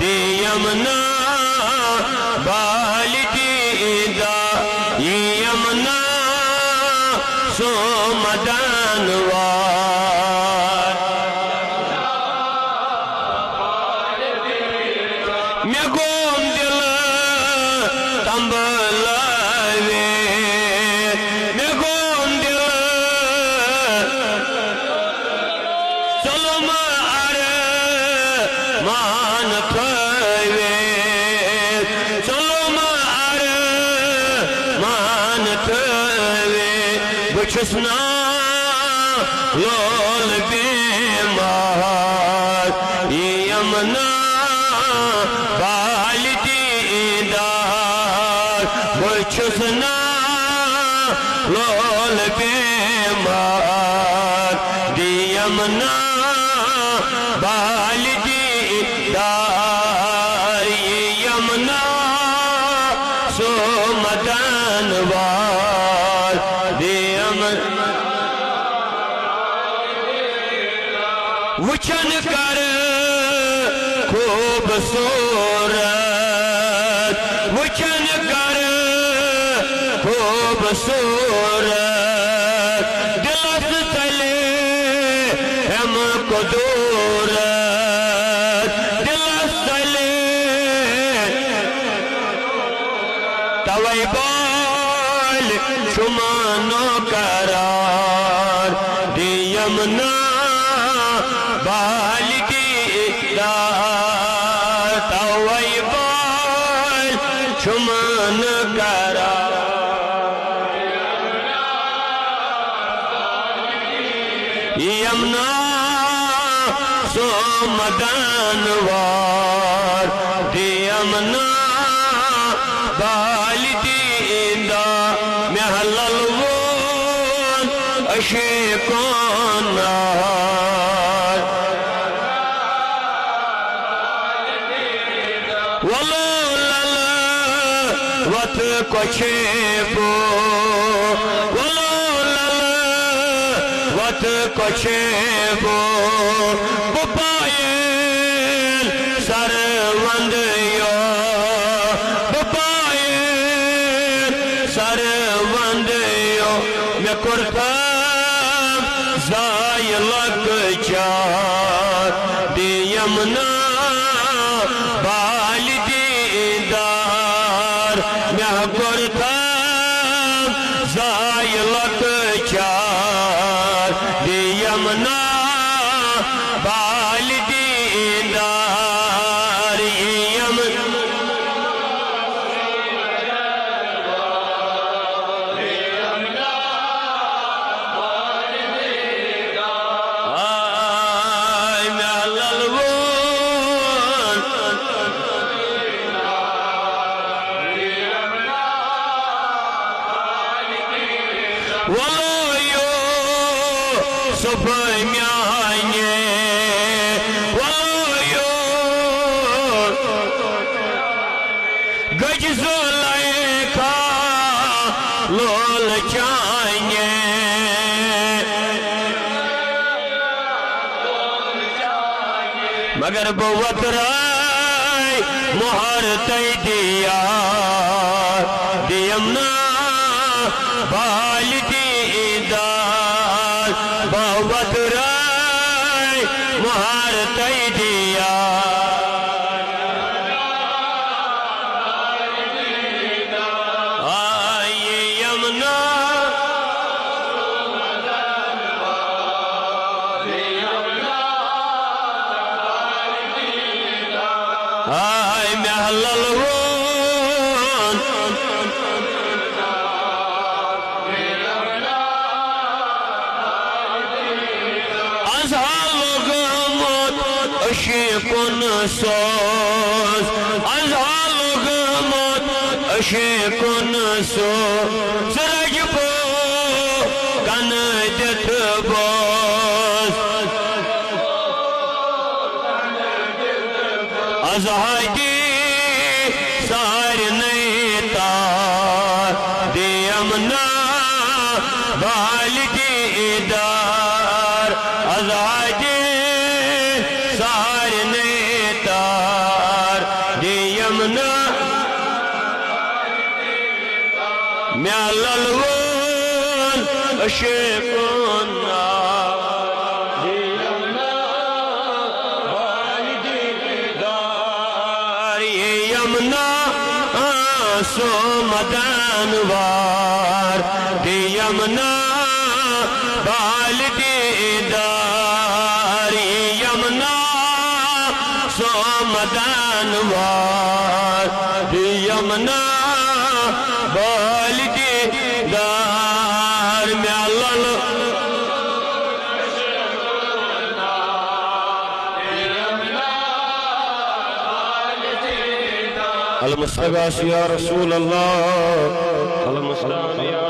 दियमना बालिदा यमना सो मदनवार मैं गोम दिल तंबलावे मैं गोम दिल चलो मार मान थवे चलो मार मान थवे बुछना लोल बेमार यमना बालिदार बुछना लोल बेमार यमना बालिदार यमना सो मदनवार वचन कर खूबसूरत वचन कर खूबसूरत दिलस तले हमको दूरत दिलस तले तवै बोल शुमानो करार दियमना बालिदार तवै बोल शुमान करार यमना सो मदनवार यमना बालिदा मैं हललवोन अशे कोनार वलो लल वत कोचेबो वलो लल वत कोचेबो बुपायल सरवंदयो बुपायल सरवंदयो मैं कुर्ता जाय लग चार दियमना बालिदार मैं कुर्ता जाय लग चार दियमना बालिदार वलो सुबह म्याने वलो गज सोलाए खा लोल चाने मगर बुवत राय मुहर तय दिया दियमना बालिदार बुवत राय मुहर तय दिया आये यमना आय मैं हललवोन अशेकुन सोस अज़ालुग मत अशेकुन सो सरज बो कन जत बोस अज़हागी सार नेता दियमना बालिकी इदार अज़हागी सार नेता यमुना म्यालल वोल अशेकुन्ना यमुना सो मदानवार दे यमुना बाल दीदार यमुना सो मदानवार दे यमुना बाल दीदार म्यालल अलमुस्तग़ास या रसूल अल्लाह अलमुस्तग़ास या